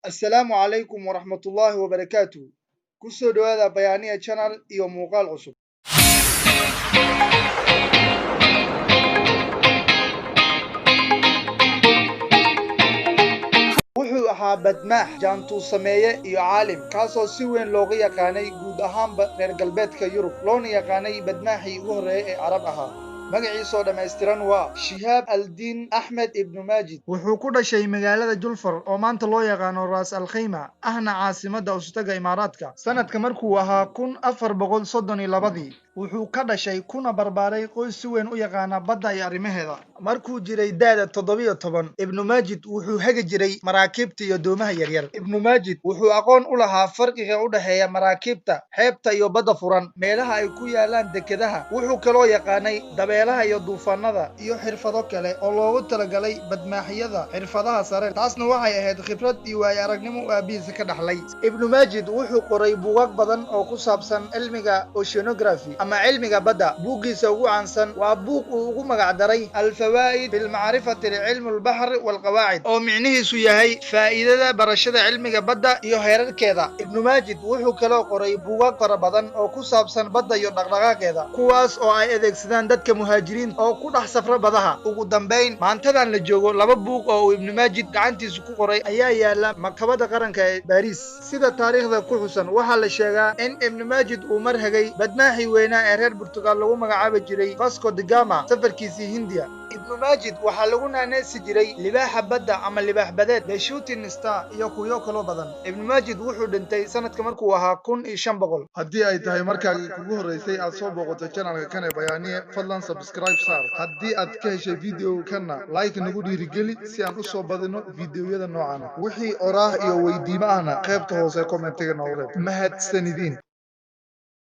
Assalaamu calaykum waraxmatullaahi wabarakaatuh. Ku soo dhawaada Bayaaniya Channel iyo muuqaal cusub. Wuxuu ahaa badmaax jaantuu sameeye iyo caalim kaasoo si weyn looga yaqaanay guud ahaanba reer galbeedka Yurub loona yaqaanay badmaaxii ugu horreeyay ee Carab ahaa. magaciisoo dhammaystiran waa Shihaab al-Diin Axmed ibnu Maajid. wuxuu ku dhashay magaalada Julfar oo maanta loo yaqaano Ras al Khayma ahna caasimadda Ustaga Imaaraadka sanadka markuu ahaa 1432. wuxuu ka dhashay kuna barbaaray qoys si weyn u yaqaana badda iyo arrimaheeda. markuu jiray da'da 17 ibnu Maajid wuxuu hagi jiray maraakiibta iyo doomaha yaryar. ibnu Maajid wuxuu aqoon u lahaa farqiga u dhexeeya maraakiibta xeebta iyo badda furan meelaha ay ku yaalaan dekedaha. wuxuu kaloo yaqaanay dabeelaha iyo duufaanada iyo xirfado kale oo loogu talagalay badmaaxyada xirfadaha sare. taasna waxay ahayd khibrad iyo waayo aragnimo uu aabihiisa ka dhaxlay. ibnu Maajid wuxuu qoray buugaag badan oo ku saabsan cilmiga oceanography ama cilmiga badda. buuggiisa ugu caansan waa buug uu ugu magac daray Al-Fawaa'id bil Ma'rifati Cilmi al-Bahr wal Qawaa'id oo micnihiisu yahay faa'iidada barashada cilmiga badda iyo heerarkeeda. ibnu Maajid wuxuu kaloo qoray buugaag fara badan oo ku saabsan badda iyo dhaqdhaqaaqeeda kuwaas oo ay adeegsadaan dadka muhaajiriin oo ku dhex safra badaha. ugu dambayn maantadan la joogo laba buug oo uu ibnu Maajid gacantiisa ku qoray ayaa yaala maktabadda qaranka ee Paris. sida taariikhda ku xusan waxaa la sheegaa in ibnu Maajid uu mar hagay badmaaxii weynaa ee reer Portugal lagu magacaabi jiray Vasco da Gama safarkiisii Hindiya. ibnu Maajid waxaa lagu naanaysi jiray libaaxa badda ama libaax badeed, the shooting star iyo kuwo kaloo badan. ibnu Maajid wuxuu dhintay sanadka markuu ahaa 1500. haddii ay tahay markaagii kugu horreysay aad soo booqato channelka kan ee Bayaaniye fadlan subscribe saar. haddii aad ka heshay video kana like nagu dhiirigeli si aan u soo badino fiidiyowyada noocan. wixii oraah iyo weydiimo ahna qaybta hoose commentiga noogu reeb. mahadsanidin.